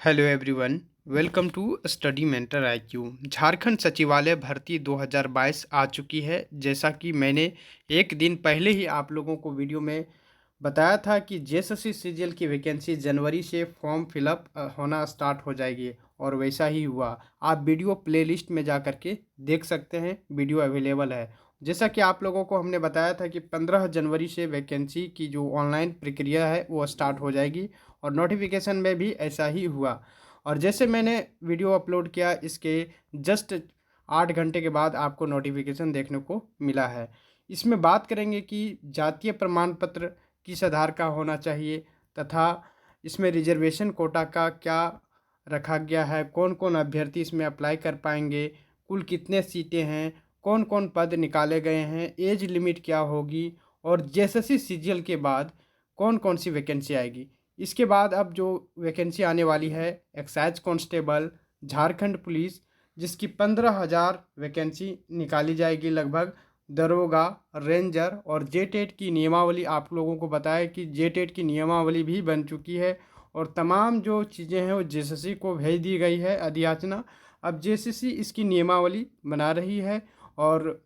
Hello everyone, welcome to Study Mentor IQ. Jharkhand सचिवालय भर्ती 2022 आ चुकी है। जैसा कि मैंने एक दिन पहले ही आप लोगों को वीडियो में बताया था कि जेएसएससी सीजीएल की वैकेंसी जनवरी से फॉर्म फिलअप होना स्टार्ट हो जाएगी और वैसा ही हुआ। आप वीडियो प्लेलिस्ट में जा कर के देख सकते हैं, वीडियो अवेलेबल है। जैसा कि आप लोगों को हमने बताया था कि 15 जनवरी से वैकेंसी की जो ऑनलाइन प्रक्रिया है वो स्टार्ट हो जाएगी और नोटिफिकेशन में भी ऐसा ही हुआ। और जैसे मैंने वीडियो अपलोड किया, इसके जस्ट 8 घंटे के बाद आपको नोटिफिकेशन देखने को मिला है। इसमें बात करेंगे कि जातीय प्रमाण पत्र किस आधार का होना चाहिए तथा इसमें रिजर्वेशन कोटा का क्या रखा गया है, कौन कौन अभ्यर्थी इसमें अप्लाई कर पाएंगे, कुल कितने सीटें हैं, कौन कौन पद निकाले गए हैं, एज लिमिट क्या होगी और जेएसएससी सीजीएल के बाद कौन कौन सी वैकेंसी आएगी। इसके बाद अब जो वैकेंसी आने वाली है एक्साइज कांस्टेबल, झारखंड पुलिस, जिसकी 15,000 वैकेंसी निकाली जाएगी लगभग, दरोगा, रेंजर और जेटेट की नियमावली आप लोगों को बताया कि जेटेट की नियमावली भी बन चुकी है और तमाम जो चीज़ें हैं वो जेएसएससी को भेज दी गई है अधियाचना। अब जेएसएससी इसकी नियमावली बना रही है और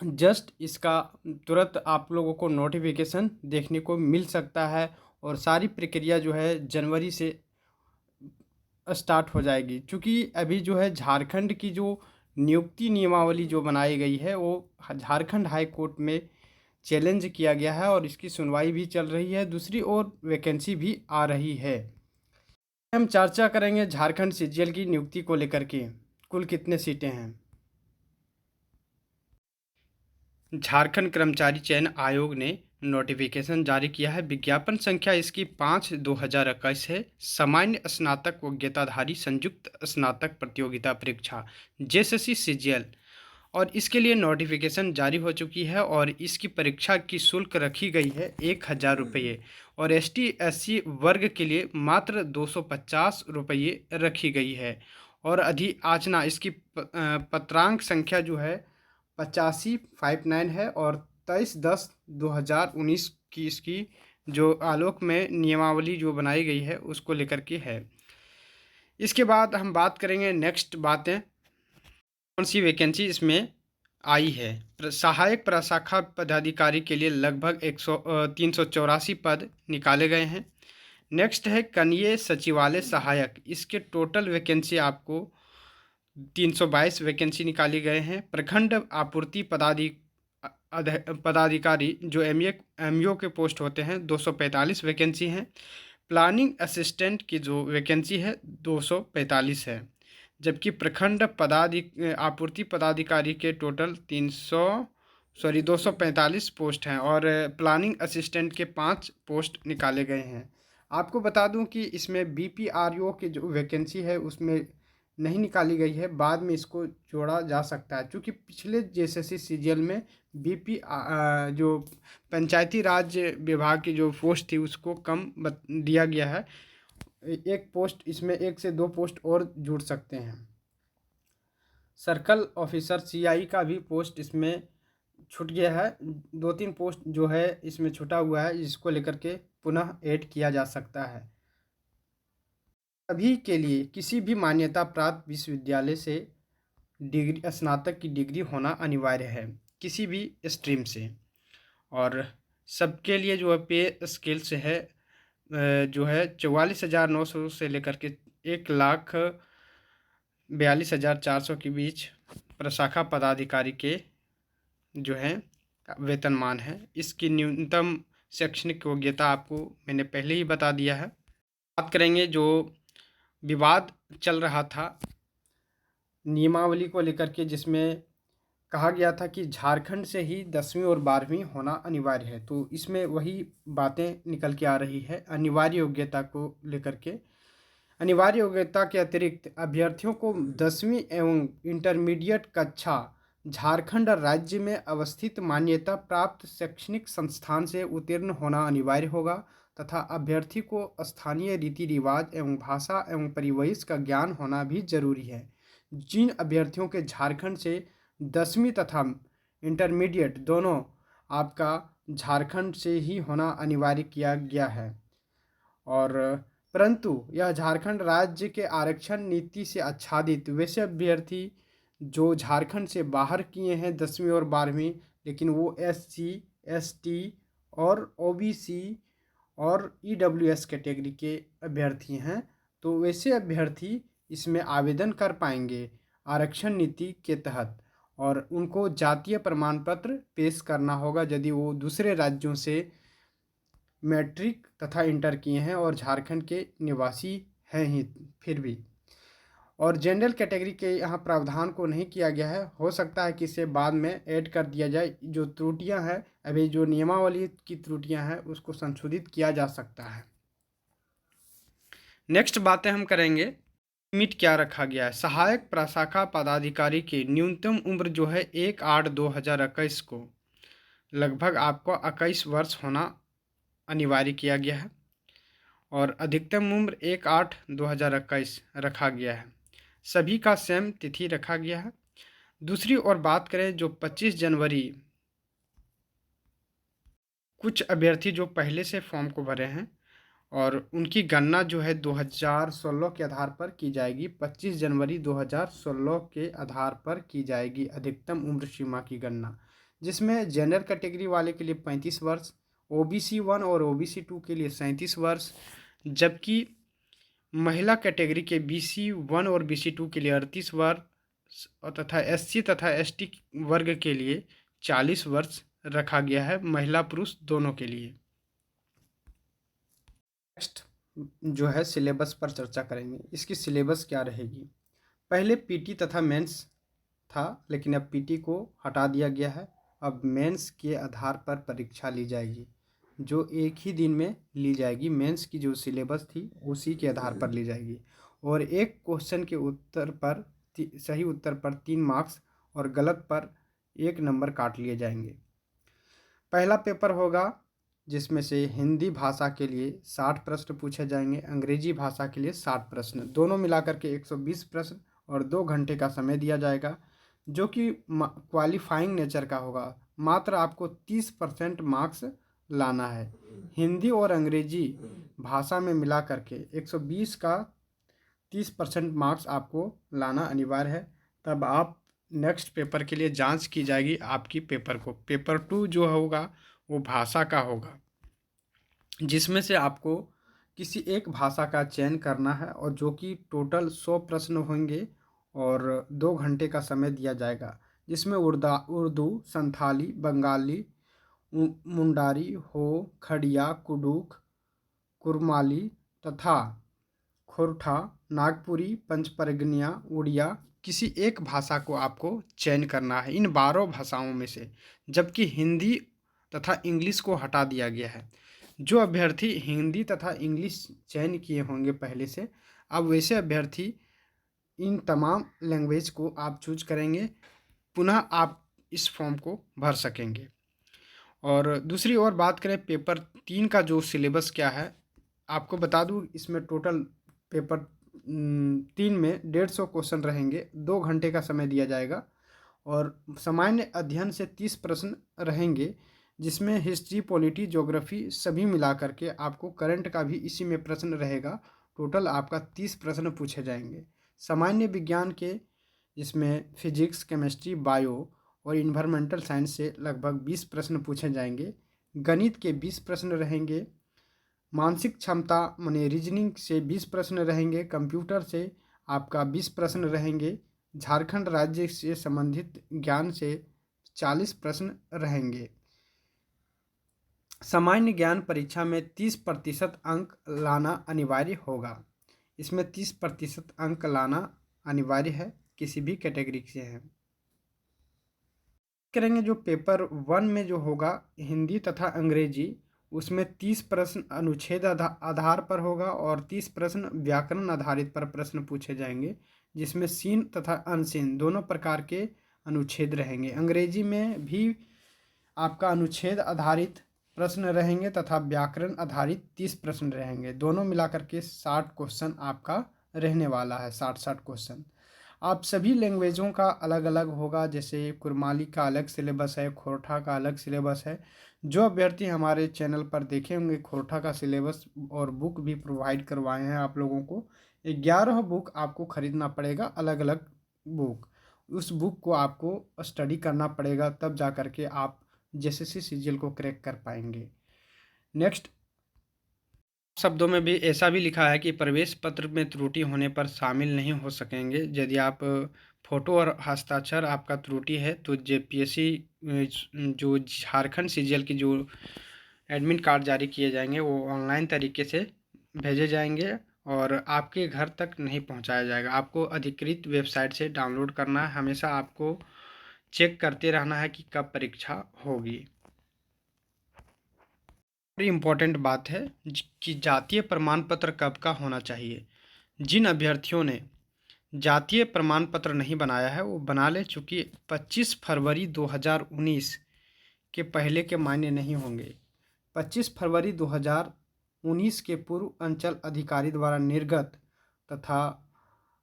जस्ट इसका तुरंत आप लोगों को नोटिफिकेशन देखने को मिल सकता है और सारी प्रक्रिया जो है जनवरी से स्टार्ट हो जाएगी। क्योंकि अभी जो है झारखंड की जो नियुक्ति नियमावली जो बनाई गई है वो झारखंड हाई कोर्ट में चैलेंज किया गया है और इसकी सुनवाई भी चल रही है। दूसरी ओर वैकेंसी भी आ रही है। हम चर्चा करेंगे झारखंड सीजीएल की नियुक्ति को लेकर के कुल कितने सीटें हैं। झारखंड कर्मचारी चयन आयोग ने नोटिफिकेशन जारी किया है। विज्ञापन संख्या इसकी 5/2021 है। सामान्य स्नातक योग्यताधारी संयुक्त स्नातक प्रतियोगिता परीक्षा जेएसएससी सीजीएल और इसके लिए नोटिफिकेशन जारी हो चुकी है और इसकी परीक्षा की शुल्क रखी गई है 1,000 रुपये और एसटी एससी वर्ग के लिए मात्र 250 रुपये रखी गई है। और अधियाचना इसकी पत्रांक संख्या जो है 8559 है और 23/10/2019 की इसकी जो आलोक में नियमावली जो बनाई गई है उसको लेकर के है। इसके बाद हम बात करेंगे नेक्स्ट बातें कौन सी वैकेंसी इसमें आई है। सहायक प्रशाखा पदाधिकारी के लिए लगभग 384 पद निकाले गए हैं। नेक्स्ट है कनीय सचिवालय सहायक, इसके टोटल वैकेंसी आपको 322 वैकेंसी निकाली गए हैं। प्रखंड आपूर्ति पदाधिकारी जो एमईओ के पोस्ट होते हैं 245 वैकेंसी हैं। प्लानिंग असिस्टेंट की जो वैकेंसी है 245 है। जबकि प्रखंड आपूर्ति पदाधिकारी के टोटल 245 पोस्ट हैं और प्लानिंग असिस्टेंट के 5 पोस्ट निकाले गए हैं। आपको बता दूं कि इसमें बीपीआरओ की जो वैकेंसी है उसमें नहीं निकाली गई है, बाद में इसको जोड़ा जा सकता है। क्योंकि पिछले जेएसएससी सीजीएल में जो पंचायती राज विभाग की जो पोस्ट थी उसको कम दिया गया है। एक पोस्ट इसमें 1 से 2 पोस्ट और जुड़ सकते हैं। सर्कल ऑफिसर सीआई का भी पोस्ट इसमें छूट गया है। 2-3 पोस्ट जो है इसमें छूटा हुआ है, जिसको लेकर के पुनः ऐड किया जा सकता है। सभी के लिए किसी भी मान्यता प्राप्त विश्वविद्यालय से डिग्री स्नातक की डिग्री होना अनिवार्य है किसी भी स्ट्रीम से। और सबके लिए जो है पे स्केल से है जो है 44,900 से लेकर के 1,42,400 के बीच प्रशाखा पदाधिकारी के जो है वेतनमान है। इसकी न्यूनतम शैक्षणिक योग्यता आपको मैंने पहले ही बता दिया है। बात करेंगे जो विवाद चल रहा था नियमावली को लेकर के, जिसमें कहा गया था कि झारखंड से ही 10वीं और 12वीं होना अनिवार्य है। तो इसमें वही बातें निकल के आ रही है अनिवार्य योग्यता को लेकर के। अनिवार्य योग्यता के अतिरिक्त अभ्यर्थियों को 10वीं एवं इंटरमीडिएट कक्षा झारखंड राज्य में अवस्थित मान्यता प्राप्त शैक्षणिक संस्थान से उत्तीर्ण होना अनिवार्य होगा तथा अभ्यर्थी को स्थानीय रीति रिवाज एवं भाषा एवं परिवेश का ज्ञान होना भी जरूरी है। जिन अभ्यर्थियों के झारखंड से 10वीं तथा इंटरमीडिएट दोनों आपका झारखंड से ही होना अनिवार्य किया गया है। और परंतु यह झारखंड राज्य के आरक्षण नीति से आच्छादित वैसे अभ्यर्थी जो झारखंड से बाहर किए हैं 10वीं और 12वीं, लेकिन वो SC, ST और OBC और EWS कैटेगरी के अभ्यर्थी हैं, तो वैसे अभ्यर्थी इसमें आवेदन कर पाएंगे आरक्षण नीति के तहत। और उनको जातीय प्रमाण पत्र पेश करना होगा यदि वो दूसरे राज्यों से मैट्रिक तथा इंटर किए हैं और झारखंड के निवासी हैं ही फिर भी। और जनरल कैटेगरी के यहाँ प्रावधान को नहीं किया गया है, हो सकता है कि इसे बाद में ऐड कर दिया जाए। जो त्रुटियां हैं, अभी जो नियमावली की त्रुटियां हैं उसको संशोधित किया जा सकता है। नेक्स्ट बातें हम करेंगे, लिमिट क्या रखा गया है। सहायक प्रशाखा पदाधिकारी की न्यूनतम उम्र जो है 1/8/2021 को लगभग आपको 21 वर्ष होना अनिवार्य किया गया है और अधिकतम उम्र 1/8/2021 रखा गया है। सभी का सेम तिथि रखा गया है। दूसरी ओर बात करें जो 25 जनवरी, कुछ अभ्यर्थी जो पहले से फॉर्म को भरे हैं और उनकी गणना जो है 2016 के आधार पर की जाएगी। 25 जनवरी 2016 के आधार पर की जाएगी अधिकतम उम्र सीमा की गणना, जिसमें जनरल कैटेगरी वाले के लिए 35 वर्ष, OBC 1 और OBC 2 के लिए 37 वर्ष, जबकि महिला कैटेगरी के BC 1 और BC 2 के लिए 38 वर्ष तथा SC तथा ST वर्ग के लिए 40 वर्ष रखा गया है, महिला पुरुष दोनों के लिए। नेक्स्ट जो है सिलेबस पर चर्चा करेंगे। इसकी सिलेबस क्या रहेगी। पहले PT तथा मेंस था, लेकिन अब PT को हटा दिया गया है। अब मेंस के आधार पर परीक्षा ली जाएगी, जो एक ही दिन में ली जाएगी। मेंस की जो सिलेबस थी उसी के आधार पर ली जाएगी और एक क्वेश्चन के उत्तर पर सही उत्तर पर 3 मार्क्स और गलत पर 1 नंबर काट लिए जाएंगे। पहला पेपर होगा जिसमें से हिंदी भाषा के लिए 60 प्रश्न पूछे जाएंगे, अंग्रेजी भाषा के लिए 60 प्रश्न, दोनों मिलाकर के 120 प्रश्न और 2 घंटे का समय दिया जाएगा, जो कि क्वालिफाइंग नेचर का होगा। मात्र आपको 30% मार्क्स लाना है। हिंदी और अंग्रेजी भाषा में मिला करके 120 का 30% मार्क्स आपको लाना अनिवार्य है, तब आप नेक्स्ट पेपर के लिए जांच की जाएगी आपकी पेपर को। पेपर 2 जो होगा वो भाषा का होगा, जिसमें से आपको किसी एक भाषा का चयन करना है और जो कि टोटल 100 प्रश्न होंगे और 2 घंटे का समय दिया जाएगा, जिसमें उर्दू, संथाली, बंगाली, मुंडारी, हो, खड़िया, कुडुख, कुरमाली तथा खोरठा, नागपुरी, पंचपरगनिया, उड़िया, किसी एक भाषा को आपको चयन करना है इन 12 भाषाओं में से, जबकि हिंदी तथा इंग्लिश को हटा दिया गया है। जो अभ्यर्थी हिंदी तथा इंग्लिश चयन किए होंगे पहले से, अब वैसे अभ्यर्थी इन तमाम लैंग्वेज को आप चूज करेंगे, पुनः आप इस फॉर्म को भर सकेंगे। और दूसरी ओर बात करें पेपर 3 का जो सिलेबस क्या है, आपको बता दूं इसमें टोटल पेपर 3 में 150 क्वेश्चन रहेंगे, 2 घंटे का समय दिया जाएगा और सामान्य अध्ययन से 30 प्रश्न रहेंगे, जिसमें हिस्ट्री, पॉलिटी, ज्योग्राफी सभी मिला करके आपको करंट का भी इसी में प्रश्न रहेगा। टोटल आपका 30 प्रश्न पूछे जाएंगे। सामान्य विज्ञान के जिसमें फिजिक्स, केमिस्ट्री, बायो और इन्वायरमेंटल साइंस से लगभग 20 प्रश्न पूछे जाएंगे। गणित के 20 प्रश्न रहेंगे। मानसिक क्षमता माने रीजनिंग से 20 प्रश्न रहेंगे। कंप्यूटर से आपका 20 प्रश्न रहेंगे। झारखंड राज्य से संबंधित ज्ञान से 40 प्रश्न रहेंगे। सामान्य ज्ञान परीक्षा में 30% अंक लाना अनिवार्य होगा। इसमें 30% अंक लाना अनिवार्य है, किसी भी कैटेगरी से है। करेंगे जो पेपर 1 में जो होगा हिंदी तथा अंग्रेजी, उसमें 30 प्रश्न अनुच्छेद आधार पर होगा और 30 प्रश्न व्याकरण आधारित पर प्रश्न पूछे जाएंगे, जिसमें सीन तथा अनसीन दोनों प्रकार के अनुच्छेद रहेंगे। अंग्रेजी में भी आपका अनुच्छेद आधारित प्रश्न रहेंगे तथा व्याकरण आधारित 30 प्रश्न रहेंगे। दोनों मिलाकर के 60 क्वेश्चन आपका रहने वाला है। 60 क्वेश्चन आप सभी लैंग्वेजों का अलग अलग होगा। जैसे कुरमाली का अलग सिलेबस है, खोरठा का अलग सिलेबस है, जो अभ्यर्थी हमारे चैनल पर देखे होंगे, खोरठा का सिलेबस और बुक भी प्रोवाइड करवाए हैं आप लोगों को। 11 बुक आपको खरीदना पड़ेगा, अलग अलग बुक। उस बुक को आपको स्टडी करना पड़ेगा, तब जा कर के आप जेएसएससी सीजीएल को क्रैक कर पाएंगे। नेक्स्ट शब्दों में भी ऐसा भी लिखा है कि प्रवेश पत्र में त्रुटि होने पर शामिल नहीं हो सकेंगे। यदि आप फोटो और हस्ताक्षर आपका त्रुटि है तो जेपीएससी जो झारखंड सीजीएल की जो एडमिट कार्ड जारी किए जाएंगे वो ऑनलाइन तरीके से भेजे जाएंगे और आपके घर तक नहीं पहुंचाया जाएगा। आपको अधिकृत वेबसाइट से डाउनलोड करना है। हमेशा आपको चेक करते रहना है कि कब परीक्षा होगी। इम्पॉर्टेंट बात है कि जातीय प्रमाण पत्र कब का होना चाहिए। जिन अभ्यर्थियों ने जातीय प्रमाण पत्र नहीं बनाया है वो बना ले, चूँकि 25 फरवरी 2019 के पहले के मान्य नहीं होंगे। 25 फरवरी 2019 के पूर्व अंचल अधिकारी द्वारा निर्गत तथा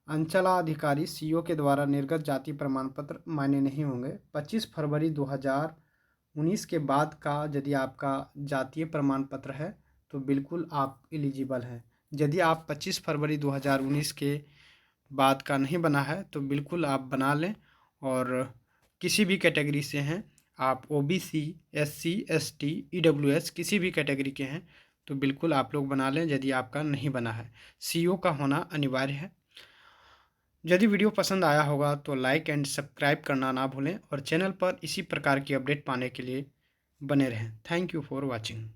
अंचलाधिकारी सीओ के द्वारा निर्गत जाति प्रमाण पत्र मान्य नहीं होंगे। 25 फरवरी 2019 के बाद का यदि आपका जातीय प्रमाण पत्र है तो बिल्कुल आप एलिजिबल हैं। यदि आप 25 फरवरी 2019 के बाद का नहीं बना है तो बिल्कुल आप बना लें। और किसी भी कैटेगरी से हैं आप, ओबीसी, एससी, एसटी, ईडब्ल्यूएस, किसी भी कैटेगरी के हैं तो बिल्कुल आप लोग बना लें यदि आपका नहीं बना है। सीओ का होना अनिवार्य है। यदि वीडियो पसंद आया होगा तो लाइक एंड सब्सक्राइब करना ना भूलें और चैनल पर इसी प्रकार की अपडेट पाने के लिए बने रहें। Thank you for watching.